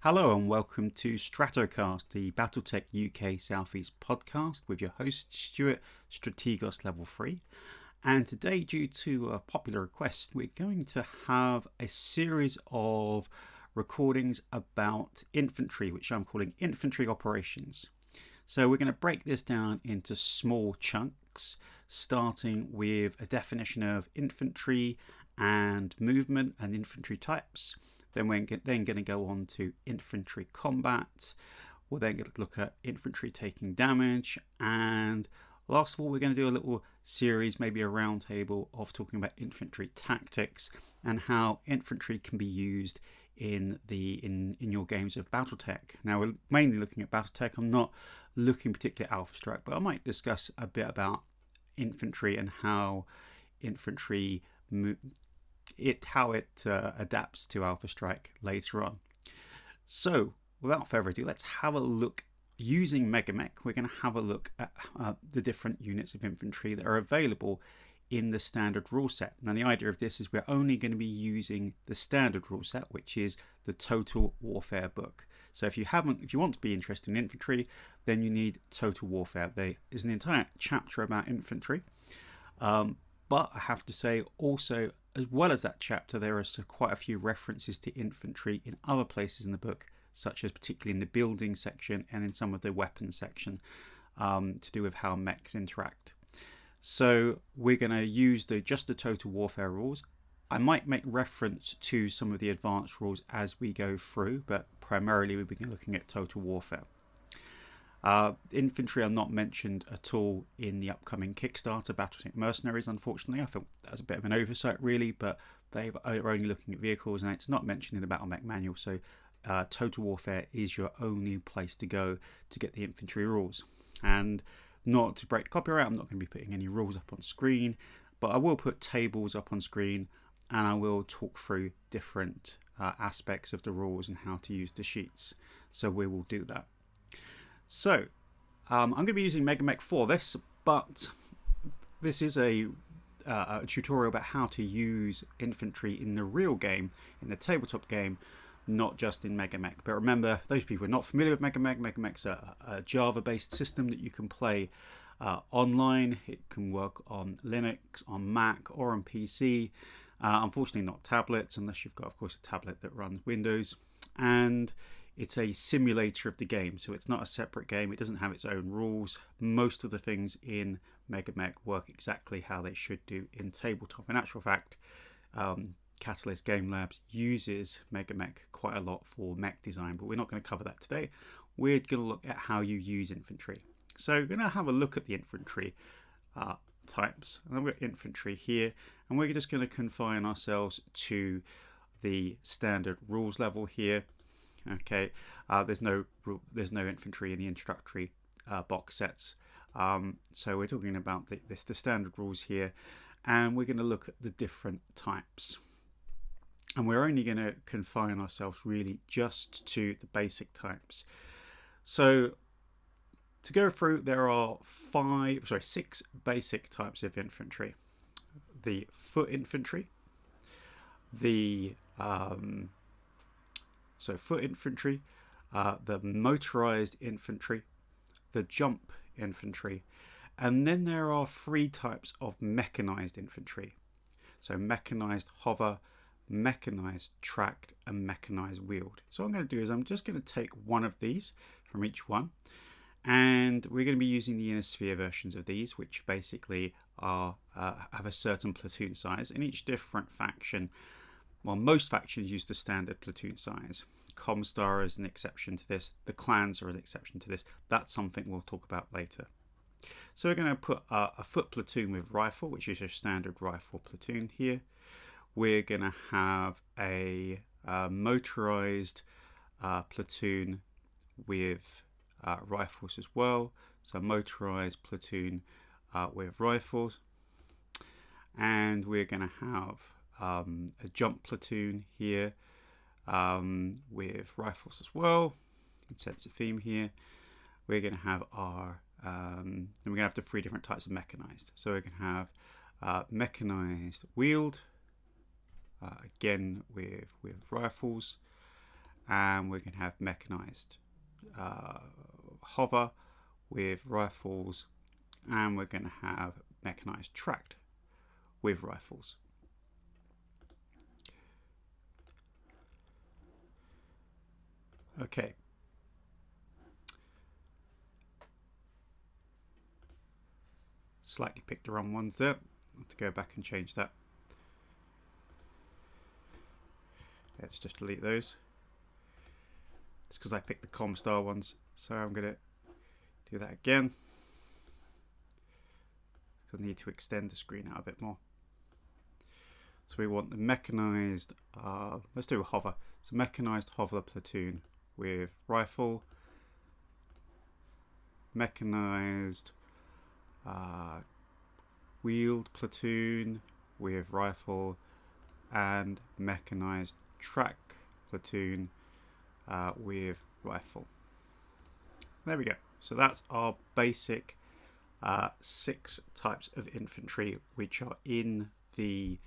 Hello and welcome to StratoCast, the BattleTech UK Southeast podcast with your host Stuart, StratoCast Level 3. And today, due to a popular request, we're going to have a series of recordings about infantry, which I'm calling infantry operations. So we're going to break this down into small chunks, starting with a definition of infantry and movement and infantry types. Then we're going to go on to infantry combat. We're then going to look at infantry taking damage. And last of all, we're going to do a little series, maybe a round table of talking about infantry tactics and how infantry can be used in your games of BattleTech. Now, we're mainly looking at BattleTech. I'm not looking particularly at Alpha Strike, but I might discuss a bit about infantry and how infantry adapts to Alpha Strike later on. So, without further ado, let's have a look. Using MegaMech, we're going to have a look at the different units of infantry that are available in the standard rule set. Now, the idea of this is we're only going to be using the standard rule set, which is the Total Warfare book. So if you want to be interested in infantry, then you need Total Warfare. There is an entire chapter about infantry. But I have to say also, as well as that chapter, there are quite a few references to infantry in other places in the book, such as particularly in the building section and in some of the weapons section, to do with how mechs interact. So we're going to use just the Total Warfare rules. I might make reference to some of the advanced rules as we go through, but primarily we'll be looking at Total Warfare. Infantry are not mentioned at all in the upcoming Kickstarter, BattleTech Mercenaries, unfortunately. I thought that was a bit of an oversight, really, but they are only looking at vehicles and it's not mentioned in the BattleMech manual, so Total Warfare is your only place to go to get the infantry rules. And not to break copyright, I'm not going to be putting any rules up on screen, but I will put tables up on screen and I will talk through different aspects of the rules and how to use the sheets. So we will do that. So, I'm going to be using MegaMech for this, but this is a tutorial about how to use infantry in the real game, in the tabletop game, not just in MegaMech. But remember, those people who are not familiar with MegaMech, MegaMech's a Java-based system that you can play online. It can work on Linux, on Mac, or on PC. Unfortunately, not tablets, unless you've got, of course, a tablet that runs Windows. And it's a simulator of the game, so it's not a separate game. It doesn't have its own rules. Most of the things in MegaMech work exactly how they should do in tabletop. In actual fact, Catalyst Game Labs uses MegaMech quite a lot for mech design, but we're not going to cover that today. We're going to look at how you use infantry. So we're going to have a look at the infantry types. And we've got infantry here, and we're just going to confine ourselves to the standard rules level here. Okay, there's no infantry in the introductory box sets, so we're talking about the standard rules here, and we're going to look at the different types, and we're only going to confine ourselves really just to the basic types. So to go through, there are 6 basic types of infantry: the foot infantry, the foot infantry, the motorized infantry, the jump infantry, and then there are 3 types of mechanized infantry. So mechanized hover, mechanized tracked, and mechanized wheeled. So what I'm going to do is I'm just going to take one of these from each one, and we're going to be using the inner sphere versions of these, which basically have a certain platoon size. In each different faction, well, most factions use the standard platoon size. Comstar is an exception to this. The clans are an exception to this. That's something we'll talk about later. So we're going to put a foot platoon with rifle, which is your standard rifle platoon here. We're going to have a motorized platoon with rifles as well. So motorized platoon with rifles. And we're going to have a jump platoon here with rifles as well. It sets a theme here. We're going to have our and we're going to have the 3 different types of mechanized. So we're going to have mechanized wheeled, again with rifles, and we're going to have mechanized hover with rifles, and we're going to have mechanized tracked with rifles. Okay. Slightly picked the wrong ones there. I'll have to go back and change that. Let's just delete those. It's because I picked the Comstar ones, so I'm going to do that again. Because I need to extend the screen out a bit more. So we want the mechanized, let's do a hover. So mechanized hover platoon with rifle, mechanized wheeled platoon with rifle, and mechanized track platoon with rifle. There we go. So that's our basic 6 types of infantry which are in the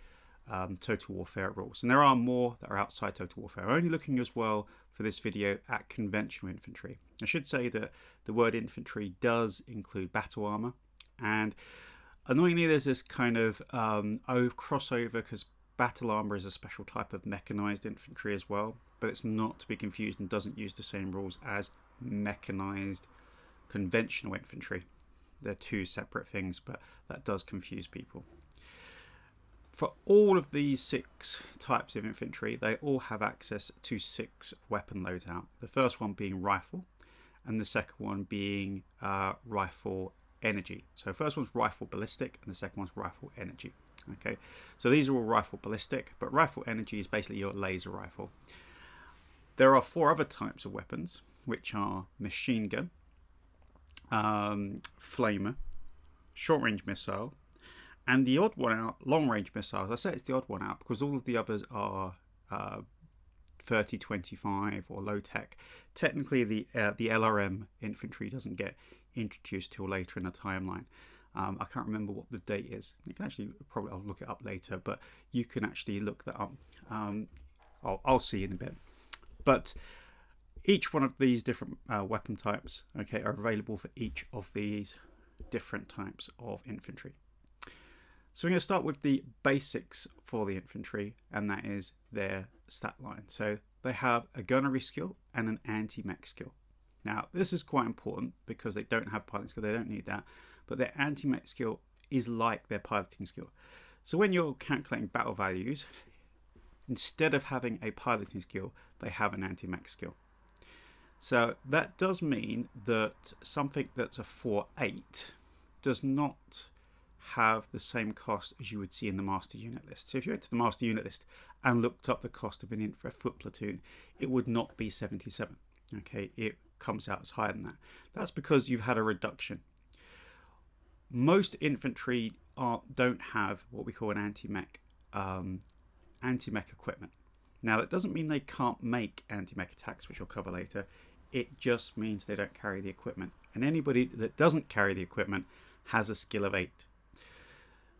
Total Warfare rules. And there are more that are outside Total Warfare. I'm only looking as well for this video at conventional infantry. I should say that the word infantry does include battle armor, and annoyingly there's this kind of crossover because battle armor is a special type of mechanized infantry as well, but it's not to be confused and doesn't use the same rules as mechanized conventional infantry. They're 2 separate things, but that does confuse people. For all of these 6 types of infantry, they all have access to 6 weapon loadout. The first one being rifle, and the second one being rifle energy. So the first one's rifle ballistic, and the second one's rifle energy. Okay, so these are all rifle ballistic, but rifle energy is basically your laser rifle. There are 4 other types of weapons, which are machine gun, flamer, short range missile, and the odd one out, long range missiles. I say it's the odd one out because all of the others are 30-25 or low tech. Technically, the LRM infantry doesn't get introduced till later in the timeline. I can't remember what the date is. You can actually I'll look it up later, but you can actually look that up. I'll see in a bit. But each one of these different weapon types, okay, are available for each of these different types of infantry. So we're going to start with the basics for the infantry, and that is their stat line. So they have a gunnery skill and an anti-mech skill. Now, this is quite important because they don't have piloting skill, they don't need that, but their anti-mech skill is like their piloting skill. So when you're calculating battle values, instead of having a piloting skill, they have an anti-mech skill. So that does mean that something that's a 4-8 does not have the same cost as you would see in the master unit list. So if you went to the master unit list and looked up the cost of a foot platoon, it would not be 77. Okay, it comes out as higher than that. That's because you've had a reduction. Most infantry don't have what we call an anti-mech equipment. Now that doesn't mean they can't make anti-mech attacks, which I'll cover later. It just means they don't carry the equipment. And anybody that doesn't carry the equipment has a skill of 8.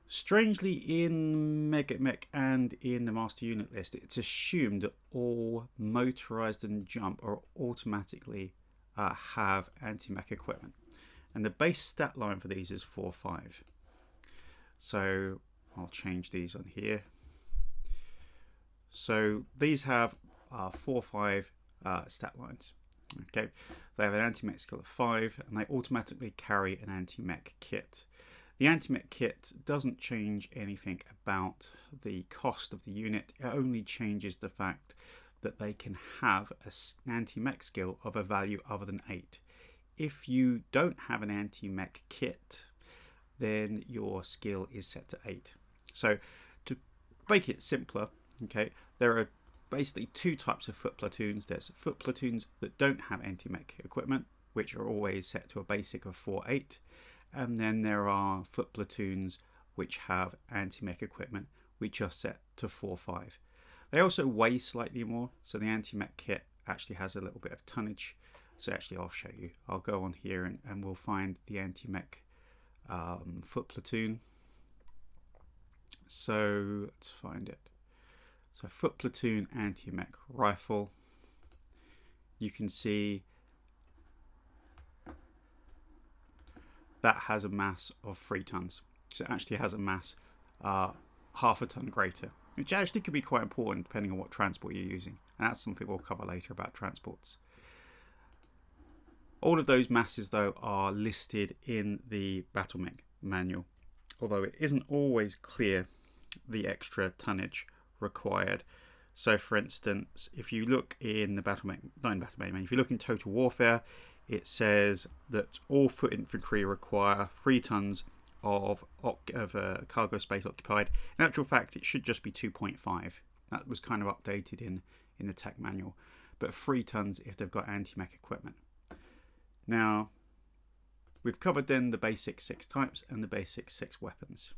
Strangely, in Mega Mech and in the Master Unit list, it's assumed that all motorized and jump are automatically have anti-mech equipment. And the base stat line for these is 4-5. So I'll change these on here. So these have 4-5 stat lines. Okay, they have an anti-mech skill of 5, and they automatically carry an anti-mech kit. The anti-mech kit doesn't change anything about the cost of the unit. It only changes the fact that they can have an anti-mech skill of a value other than 8. If you don't have an anti-mech kit, then your skill is set to 8. So to make it simpler, okay, there are basically 2 types of foot platoons. There's foot platoons that don't have anti-mech equipment, which are always set to a basic of 4-8. And then there are foot platoons which have anti-mech equipment, which are set to 4-5. They also weigh slightly more, so the anti-mech kit actually has a little bit of tonnage. So actually I'll show you. I'll go on here and we'll find the anti-mech foot platoon. So let's find it. So foot platoon anti-mech rifle. you can see that has a mass of 3 tons. So it actually has a mass half a ton greater, which actually could be quite important depending on what transport you're using. And that's something we'll cover later about transports. All of those masses, though, are listed in the BattleTech manual, although it isn't always clear the extra tonnage required. So, for instance, if you look in the if you look in Total Warfare, it says that all foot infantry require 3 tons of cargo space occupied. In actual fact, it should just be 2.5. That was kind of updated in the tech manual, but 3 tons if they've got anti-mech equipment. Now, we've covered then the basic 6 types and the basic 6 weapons.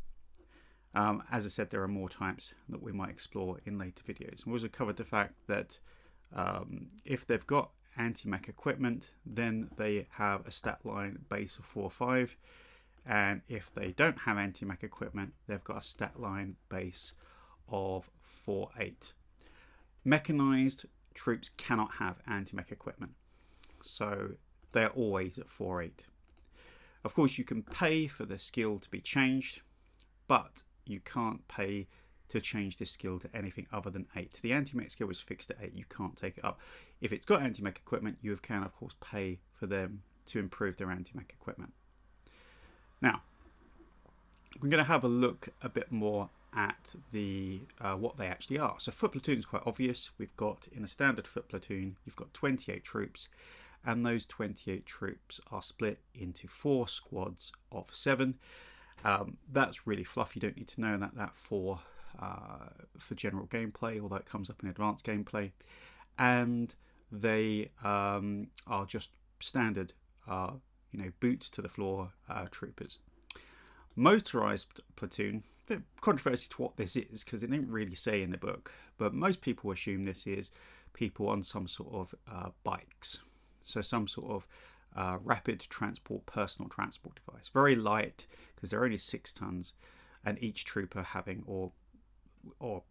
As I said, there are more types that we might explore in later videos. We also covered the fact that if they've got anti-mech equipment, then they have a stat line base of 4/5, and if they don't have anti-mech equipment, they've got a stat line base of 4/8. Mechanized troops cannot have anti-mech equipment, so they're always at 4/8. Of course, you can pay for the skill to be changed, but you can't pay to change this skill to anything other than 8. The anti-mech skill is fixed at 8. You can't take it up. If it's got anti-mech equipment, you can, of course, pay for them to improve their anti-mech equipment. Now, we're going to have a look a bit more at the what they actually are. So foot platoon is quite obvious. We've got, in a standard foot platoon, you've got 28 troops, and those 28 troops are split into 4 squads of 7. That's really fluffy. You don't need to know that for general gameplay, although it comes up in advanced gameplay. And they are just standard, boots to the floor troopers. Motorized platoon, a bit controversy to what this is because it didn't really say in the book, but most people assume this is people on some sort of bikes. So some sort of rapid transport, personal transport device. Very light because they're only 6 tons, and each trooper having, or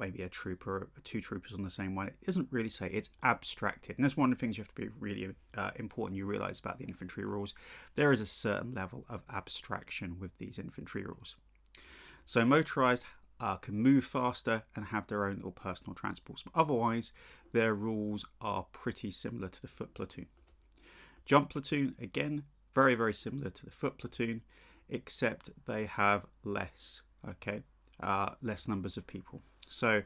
maybe a trooper or 2 troopers on the same one. It doesn't really say. It's abstracted, and that's one of the things you have to be really important you realise about the infantry rules. There is a certain level of abstraction with these infantry rules. So motorised can move faster and have their own little personal transports, but otherwise their rules are pretty similar to the foot platoon. Jump platoon, again, very, very similar to the foot platoon, except they have less numbers of people. So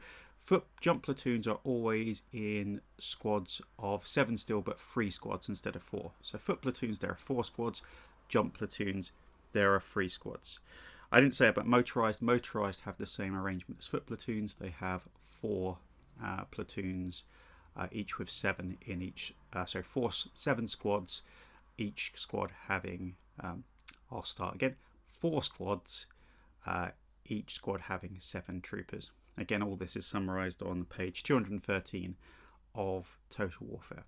jump platoons are always in squads of 7 still, but 3 squads instead of 4. So foot platoons, there are 4 squads. Jump platoons, there are 3 squads. I didn't say about motorized. Motorized have the same arrangement as foot platoons. They have 4 platoons, each with 7 in each. 7 squads, each squad having, I'll start again, 4 squads, each squad having 7 troopers. Again, all this is summarised on page 213 of Total Warfare.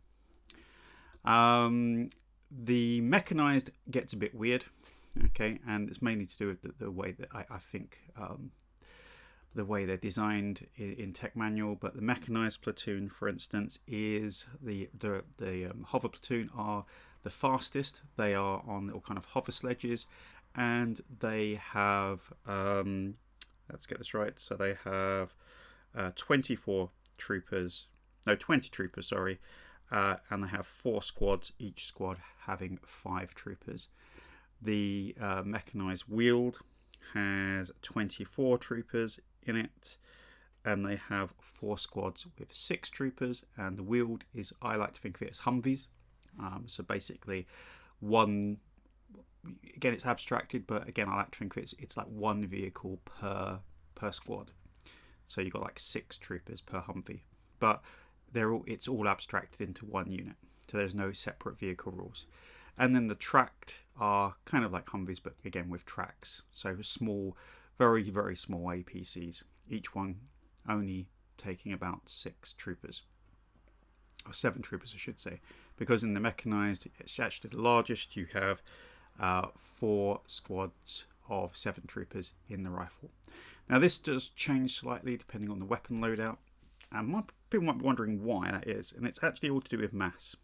The mechanised gets a bit weird, okay, and it's mainly to do with the way that I think the way they're designed in tech manual. But the mechanised platoon, for instance, is the hover platoon are the fastest. They are on little kind of hover sledges, and they have let's get this right. So they have 20 troopers, sorry, and they have 4 squads, each squad having 5 troopers. The mechanised wheeled has 24 troopers in it, and they have 4 squads with 6 troopers. And the wheeled is, I like to think of it as Humvees. So basically, again, it's abstracted, but again, I like to think of it, it's like 1 vehicle per squad. So you've got like 6 troopers per Humvee, but it's all abstracted into 1 unit. So there's no separate vehicle rules. And then the tracked are kind of like Humvees, but again with tracks. So small, very, very small APCs, each one only taking about 6 troopers. Or 7 troopers, I should say. Because in the mechanised, it's actually the largest. You have 4 squads of 7 troopers in the rifle. Now this does change slightly depending on the weapon loadout. And people might be wondering why that is. And it's actually all to do with mass.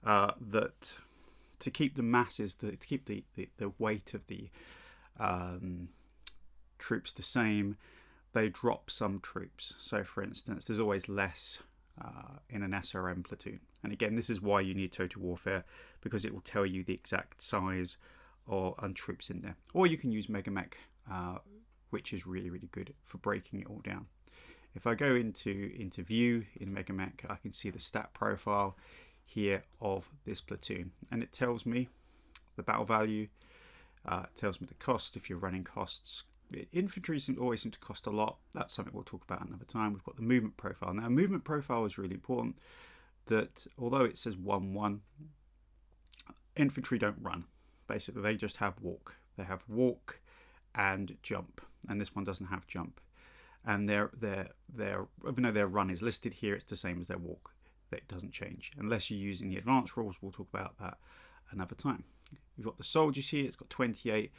that to keep the masses, to keep the weight of the troops the same, they drop some troops. So for instance, there's always less in an SRM platoon. And again, this is why you need Total Warfare, because it will tell you the exact size and troops in there. Or you can use MegaMech, which is really, really good for breaking it all down. If I go into view in MegaMech, I can see the stat profile here of this platoon, and it tells me the battle value, it tells me the cost if you're running costs. Infantry always seem to cost a lot. That's something we'll talk about another time. We've got the movement profile. Now, movement profile is really important, that although it says 1-1, infantry don't run. Basically, they just have walk. They have walk and jump, and this one doesn't have jump. And even though their run is listed here, it's the same as their walk. That doesn't change unless you're using the advanced rules. We'll talk about that another time. You've got the soldiers here. It's got 28.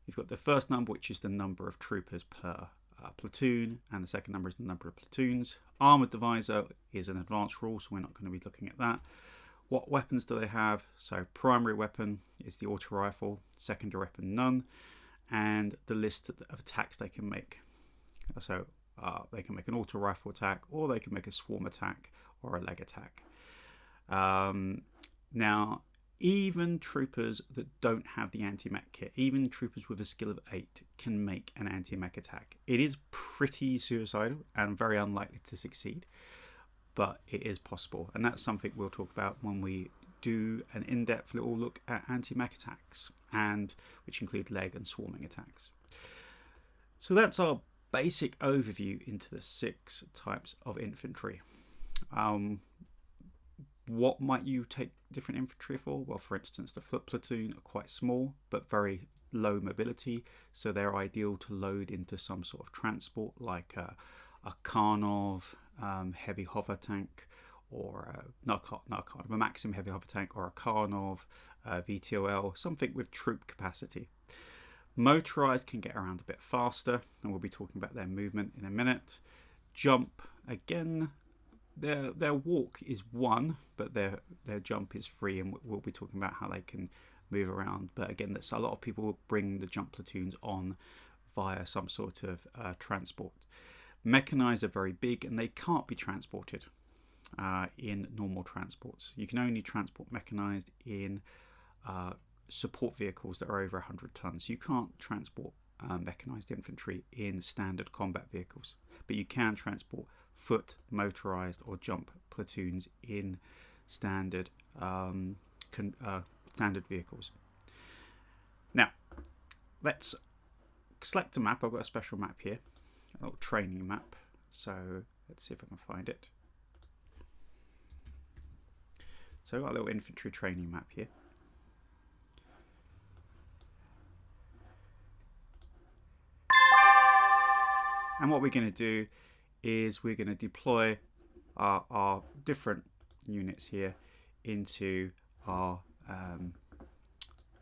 You've got the first number, which is the number of troopers per platoon, and the second number is the number of platoons. Armored divisor is an advanced rule, so we're not going to be looking at that. What weapons do they have? So primary weapon is the auto rifle, secondary weapon none, and the list of attacks they can make. So they can make an auto rifle attack, or they can make a swarm attack or a leg attack. Now, even troopers that don't have the anti-mech kit, even troopers with a skill of 8 can make an anti-mech attack. It is pretty suicidal and very unlikely to succeed, but it is possible. And that's something we'll talk about when we do an in-depth little look at anti-mech attacks, and which include leg and swarming attacks. So that's our basic overview into the 6 types of infantry. What might you take different infantry for? Well, for instance, the foot platoon are quite small but very low mobility, so they're ideal to load into some sort of transport like a Karnov heavy hover tank, or a Maxim heavy hover tank, or a Karnov VTOL, something with troop capacity. Motorized can get around a bit faster, and we'll be talking about their movement in a minute. Jump, again, their walk is 1, but their jump is 3, and we'll be talking about how they can move around. But again, that's a lot of people bring the jump platoons on via some sort of transport. Mechanized are very big, and they can't be transported in normal transports. You can only transport mechanized in support vehicles that are over 100 tons. You can't transport mechanized infantry in standard combat vehicles, but you can transport foot, motorized, or jump platoons in standard standard vehicles. Now, let's select a map. I've got a special map here, a little training map. So let's see if I can find it. So I've got a little infantry training map here. And what we're going to do is we're going to deploy our different units here into our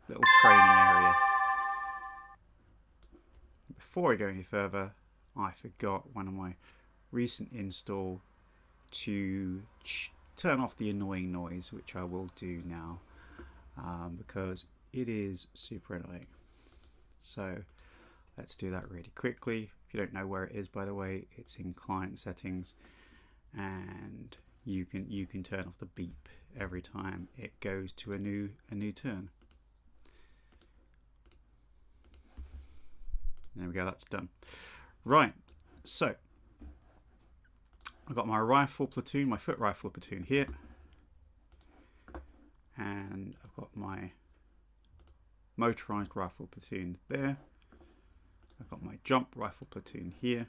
little training area. Before I go any further, I forgot one of my recent install to turn off the annoying noise, which I will do now because it is super annoying. So let's do that really quickly. If you don't know where it is, by the way, it's in client settings, and you can turn off the beep every time it goes to a new turn. There we go, that's done. Right, so I've got my rifle platoon, my foot rifle platoon here, and I've got my motorized rifle platoon there. I've got my jump rifle platoon here.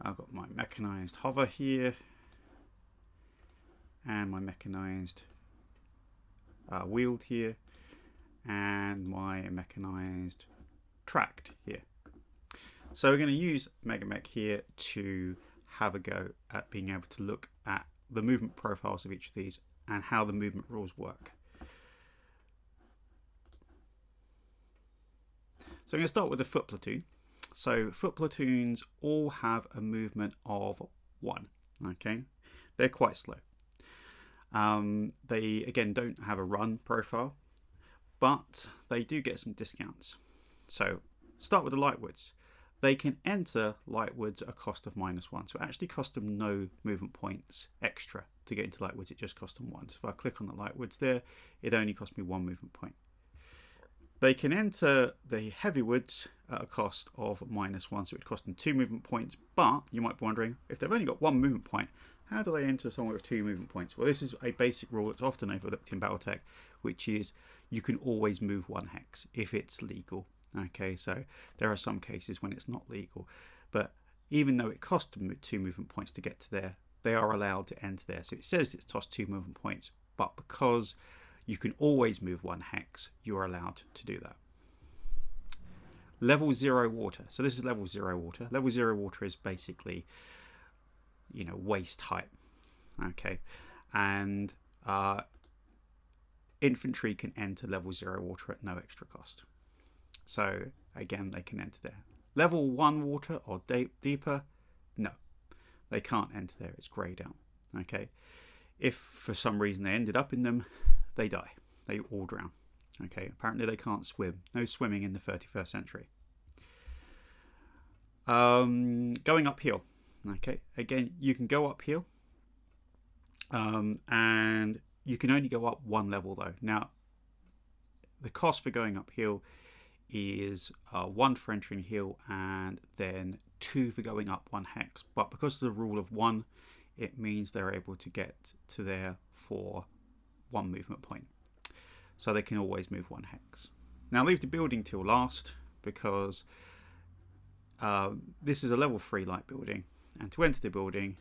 I've got my mechanized hover here, and my mechanized wheeled here, and my mechanized tracked here. So we're going to use MegaMech here to have a go at being able to look at the movement profiles of each of these and how the movement rules work. So I'm going to start with the foot platoon. So foot platoons all have a movement of 1. Okay, they're quite slow. They again don't have a run profile, but they do get some discounts. So start with the Lightwoods. They can enter Lightwoods at a cost of -1, so it actually costs them no movement points extra to get into Lightwoods. It just costs them 1. So if I click on the Lightwoods there, it only costs me 1 movement point. They can enter the Heavywoods at a cost of -1, so it would cost them 2 movement points. But you might be wondering, if they've only got 1 movement point, how do they enter somewhere with 2 movement points? Well, this is a basic rule that's often overlooked in BattleTech, which is you can always move 1 hex if it's legal. Okay, so there are some cases when it's not legal, but even though it costs them 2 movement points to get to there, they are allowed to enter there. So it says it's cost 2 movement points, but because you can always move 1 hex, you're allowed to do that. Level 0 water. So this is level 0 water. Level 0 water is basically, waist height. Okay, and infantry can enter level 0 water at no extra cost. So again, they can enter there. Level 1 water or deeper, no, they can't enter there. It's greyed out. Okay, if for some reason they ended up in them, they die. They all drown. Okay, apparently they can't swim. No swimming in the 31st century. Going uphill. Okay, again, you can go uphill, and you can only go up 1 level though. Now, the cost for going uphill is 1 for entering hill and then 2 for going up 1 hex. But because of the rule of 1, it means they're able to get to there for 1 movement point. So they can always move 1 hex. Now leave the building till last, because this is a level 3 light building, and to enter the building,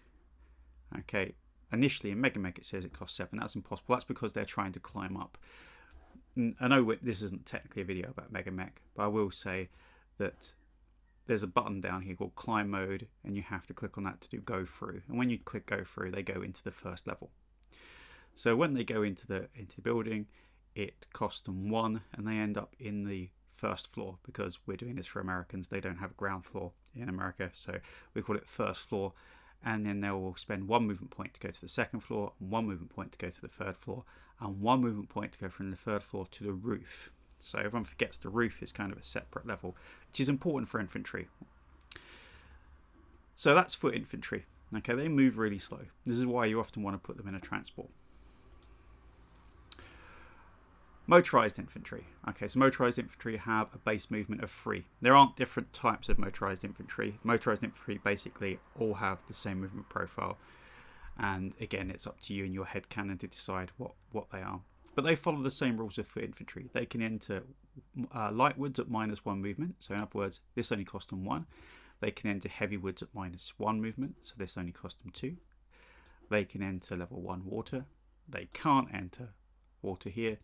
okay, initially in MegaMech it says it costs 7. That's impossible. That's because they're trying to climb up. I know this isn't technically a video about MegaMech, but I will say that there's a button down here called Climb Mode, and you have to click on that to do Go Through. And when you click Go Through, they go into the first level. So when they go into the building, it costs them 1, and they end up in the first floor, because we're doing this for Americans. They don't have a ground floor in America, so we call it first floor. And then they will spend 1 movement point to go to the second floor, and 1 movement point to go to the third floor, and 1 movement point to go from the third floor to the roof. So everyone forgets the roof is kind of a separate level, which is important for infantry. So that's foot infantry. Okay, they move really slow. This is why you often want to put them in a transport. Motorized infantry. Okay, so motorized infantry have a base movement of 3. There aren't different types of motorized infantry. Motorized infantry basically all have the same movement profile. And again, it's up to you and your headcanon to decide what they are. But they follow the same rules of foot infantry. They can enter Lightwoods at -1 movement. So in other words, this only costs them 1. They can enter Heavywoods at -1 movement. So this only costs them 2. They can enter level 1 water. They can't enter water here.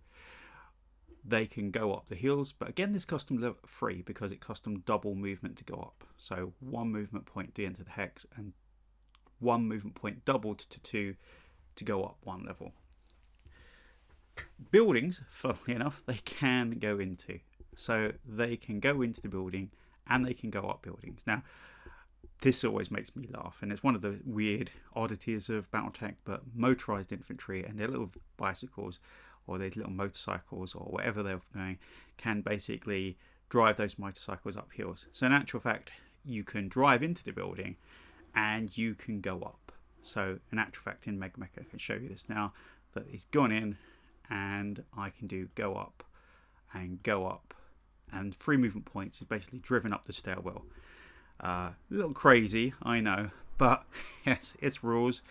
They can go up the hills, but again this costs them level 3 because it costs them double movement to go up. So 1 movement point to enter the hex, and 1 movement point doubled to 2 to go up 1 level. Buildings, funnily enough, they can go into. So they can go into the building and they can go up buildings. Now, this always makes me laugh, and it's one of the weird oddities of BattleTech, but motorized infantry and their little bicycles or these little motorcycles or whatever they're going can basically drive those motorcycles up hills. So in actual fact, you can drive into the building and you can go up. So in actual fact, in MegaMech, I can show you this now, that he's gone in and I can do go up and go up, and 3 movement points is basically driven up the stairwell. A little crazy, I know, but yes, it's rules.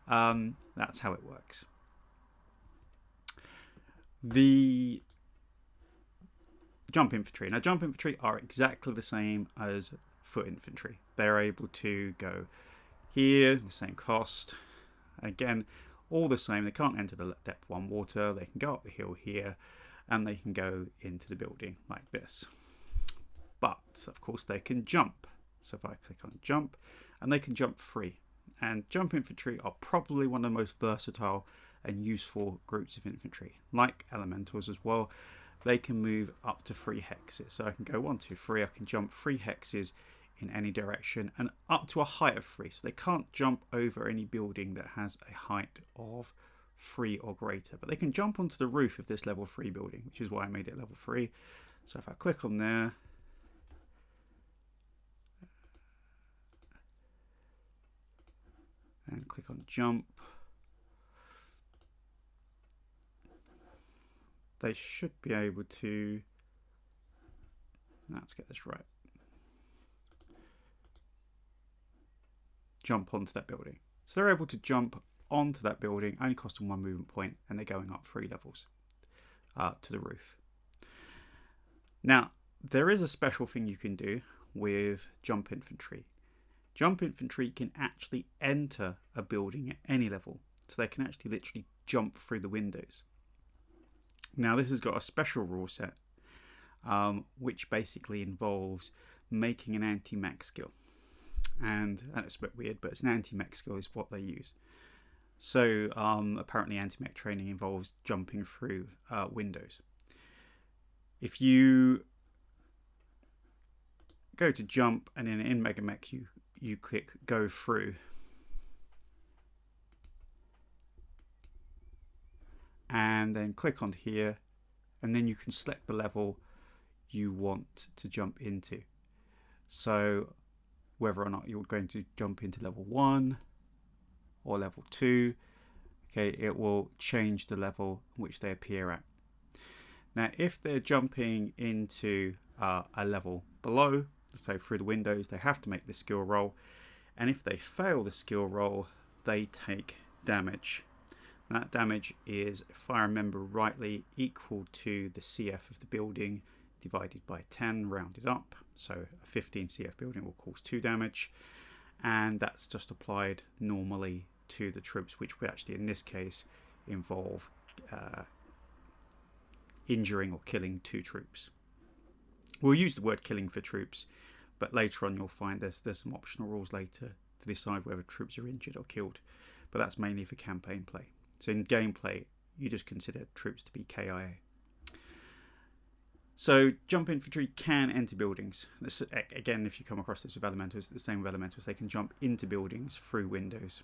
That's how it works. The jump infantry. Now, jump infantry are exactly the same as foot infantry. They're able to go here, the same cost. Again, all the same. They can't enter the depth 1 water. They can go up the hill here, and they can go into the building like this. But, of course, they can jump. So if I click on jump, and they can jump free. And jump infantry are probably one of the most versatile and useful groups of infantry. Like elementals as well, they can move up to 3 hexes. So I can go 1, 2, 3. I can jump 3 hexes in any direction and up to a height of 3. So they can't jump over any building that has a height of 3 or greater, but they can jump onto the roof of this level 3 building, which is why I made it level 3. So if I click on there, and click on jump, they should be able to, let's get this right, jump onto that building. So they're able to jump onto that building, only costing 1 movement point, and they're going up 3 levels to the roof. Now, there is a special thing you can do with jump infantry. Jump infantry can actually enter a building at any level, so they can actually literally jump through the windows. Now, this has got a special rule set, which basically involves making an anti-mech skill. And it's a bit weird, but it's an anti-mech skill is what they use. So apparently anti-mech training involves jumping through windows. If you go to jump and then in Mega Mech you click go through, and then click on here, and then you can select the level you want to jump into. So whether or not you're going to jump into level 1 or level 2, okay, it will change the level which they appear at. Now, if they're jumping into a level below, so through the windows, they have to make the skill roll, and if they fail the skill roll, they take damage. That damage is, if I remember rightly, equal to the CF of the building divided by 10, rounded up. So a 15 CF building will cause 2 damage, and that's just applied normally to the troops, which would actually in this case involve injuring or killing 2 troops. We'll use the word killing for troops, but later on you'll find there's some optional rules later to decide whether troops are injured or killed, but that's mainly for campaign play. So in gameplay you just consider troops to be KIA. So jump infantry can enter buildings. This, again, if you come across this with elementals, the same with elementals, they can jump into buildings through windows.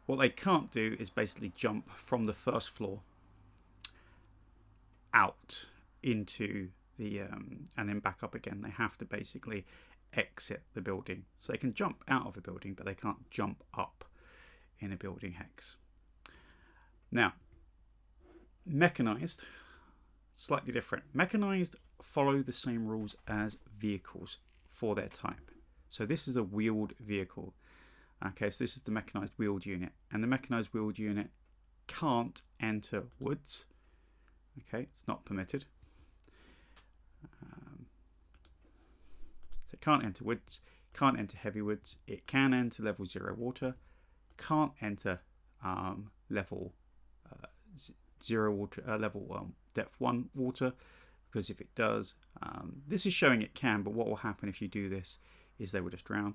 What they can't do is basically jump from the first floor out into the and then back up again. They have to basically exit the building. So they can jump out of a building, but they can't jump up in a building hex. Now, mechanized, slightly different. Mechanized follow the same rules as vehicles for their type. So this is a wheeled vehicle. Okay, so this is the mechanized wheeled unit, and the mechanized wheeled unit can't enter woods. Okay, it's not permitted. So it can't enter woods, can't enter heavy woods. It can enter level 0 water, can't enter level 0 water, level depth 1 water, because if it does, this is showing it can, but what will happen if you do this is they will just drown.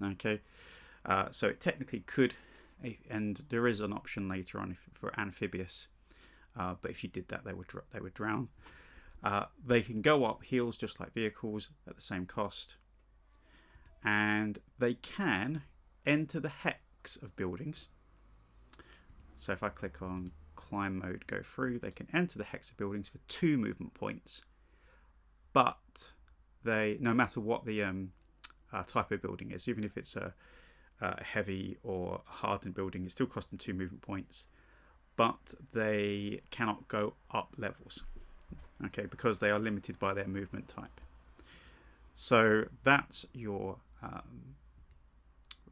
Okay, so it technically could, and there is an option later on for amphibious, but if you did that, they would drown. They can go up hills just like vehicles at the same cost, and they can enter the hex of buildings. So if I click on climb mode, go through, they can enter the hex of buildings for 2 movement points, but they, no matter what the type of building is, even if it's a heavy or hardened building, it still costs them 2 movement points, but they cannot go up levels, okay, because they are limited by their movement type. So that's your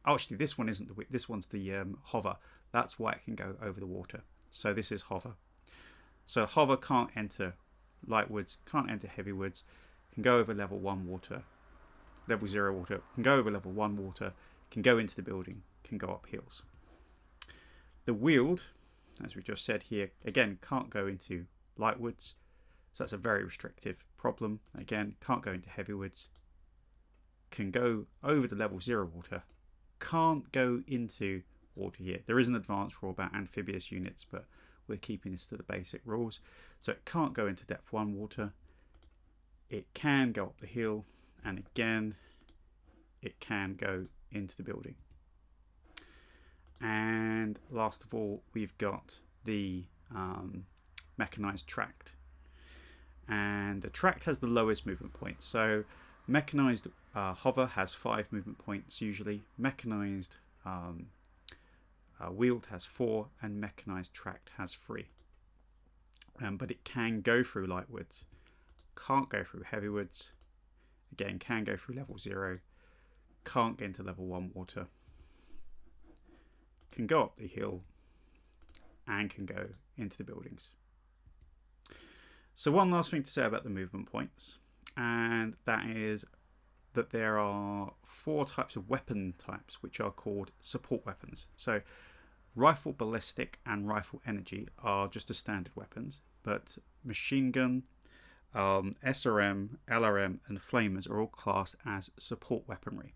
actually this one isn't the, this one's the hover. That's why it can go over the water. So this is hover. So hover can't enter light woods, can't enter heavy woods, can go over level 1 water, level 0 water, can go over level 1 water, can go into the building, can go up hills. The wheeled, as we just said here, again can't go into light woods, so that's a very restrictive problem. Again, can't go into heavy woods, can go over the level 0 water, can't go into water here. There is an advanced rule about amphibious units, but we're keeping this to the basic rules. So it can't go into depth 1 water, it can go up the hill, and again it can go into the building. And last of all, we've got the mechanized tracked. And the tracked has the lowest movement point. So mechanized hover has 5 movement points usually. Mechanized wheeled has 4, and mechanized tracked has 3. But it can go through light woods, can't go through heavy woods. Again, can go through level 0, can't get into level 1 water, can go up the hill, and can go into the buildings. So one last thing to say about the movement points, and that is that there are 4 types of weapon types which are called support weapons. So rifle ballistic and rifle energy are just as standard weapons, but machine gun, SRM, LRM and flamers are all classed as support weaponry.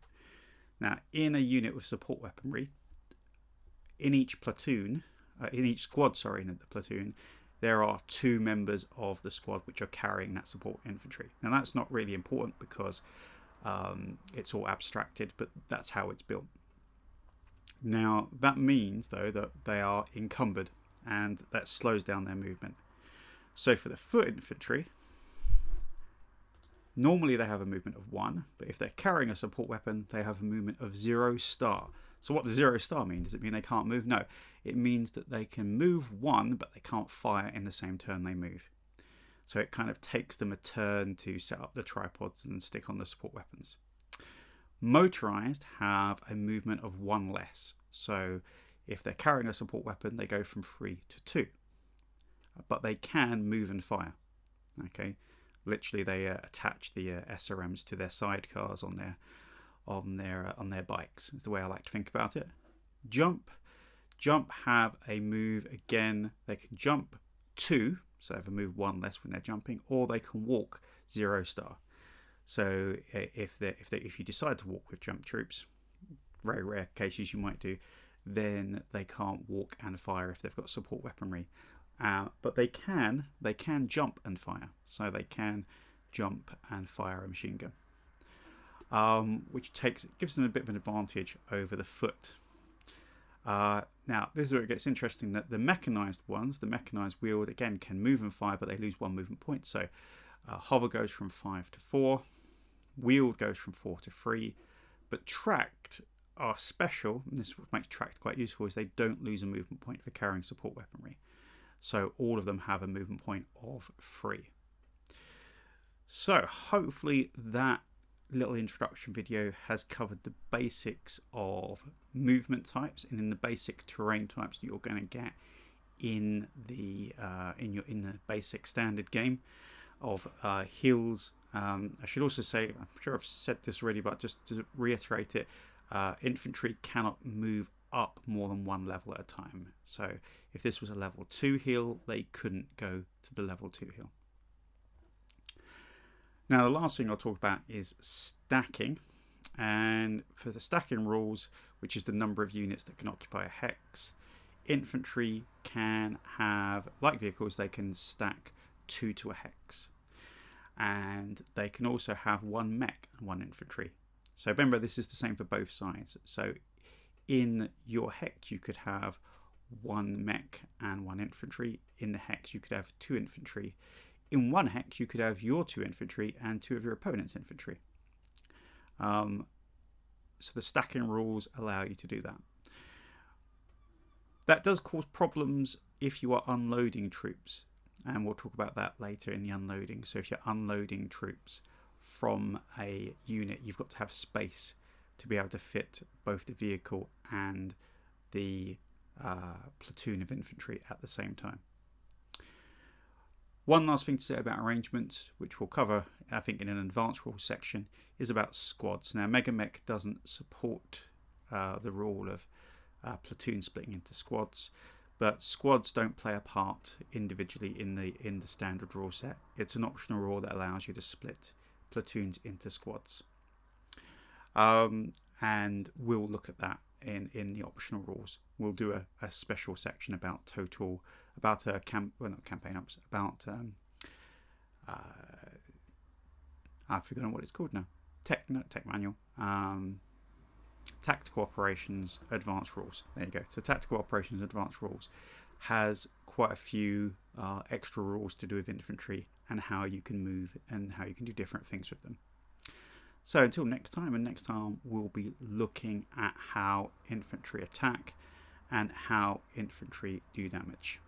Now in a unit with support weaponry, in each platoon, in each squad, in the platoon, there are 2 members of the squad which are carrying that support infantry. Now that's not really important because it's all abstracted, but that's how it's built. Now that means though that they are encumbered, and that slows down their movement. So for the foot infantry, normally they have a movement of 1, but if they're carrying a support weapon, they have a movement of 0 star. So what does 0 star mean? Does it mean they can't move? No, it means that they can move 1, but they can't fire in the same turn they move. So it kind of takes them a turn to set up the tripods and stick on the support weapons. Motorized have a movement of 1 less. So if they're carrying a support weapon, they go from 3 to 2. But they can move and fire. Okay, literally they attach the SRMs to their sidecars on their bikes. Is the way I like to think about it. Jump have a move again. They can jump 2, so they have a move 1 less when they're jumping, or they can walk 0 star. So if you decide to walk with jump troops, very rare cases you might do, then they can't walk and fire if they've got support weaponry. But they can jump and fire. So they can jump and fire a machine gun, which gives them a bit of an advantage over the foot. Now this is where it gets interesting, that the mechanized ones, the mechanized wheeled, again can move and fire, but they lose 1 movement point. So hover goes from 5 to 4, wheeled goes from 4 to 3, but tracked are special, and this is what makes tracked quite useful, is they don't lose a movement point for carrying support weaponry. So all of them have a movement point of 3. So hopefully that little introduction video has covered the basics of movement types and in the basic terrain types that you're going to get in the basic standard game of hills. I should also say, I'm sure I've said this already, but just to reiterate it, infantry cannot move up more than 1 level at a time. So if this was a level 2 hill, they couldn't go to the level 2 hill. Now the last thing I'll talk about is stacking, and for the stacking rules, which is the number of units that can occupy a hex, infantry can have, like vehicles, they can stack 2 to a hex, and they can also have 1 mech and 1 infantry. So remember, this is the same for both sides. So in your hex you could have 1 mech and 1 infantry. In the hex you could have 2 infantry. In 1 hex you could have your 2 infantry and 2 of your opponent's infantry. So the stacking rules allow you to do that. That does cause problems if you are unloading troops, and we'll talk about that later in the unloading. So if you're unloading troops from a unit, you've got to have space to be able to fit both the vehicle and the platoon of infantry at the same time. One last thing to say about arrangements, which we'll cover, I think, in an advanced rules section, is about squads. Now, MegaMech doesn't support the rule of platoon splitting into squads, but squads don't play a part individually in the standard rule set. It's an optional rule that allows you to split platoons into squads, and we'll look at that in the optional rules. We'll do a special section about I've forgotten what it's called now. Tech manual. Tactical operations advanced rules. There you go. So tactical operations advanced rules has quite a few extra rules to do with infantry and how you can move and how you can do different things with them. So until next time, and next time we'll be looking at how infantry attack and how infantry do damage.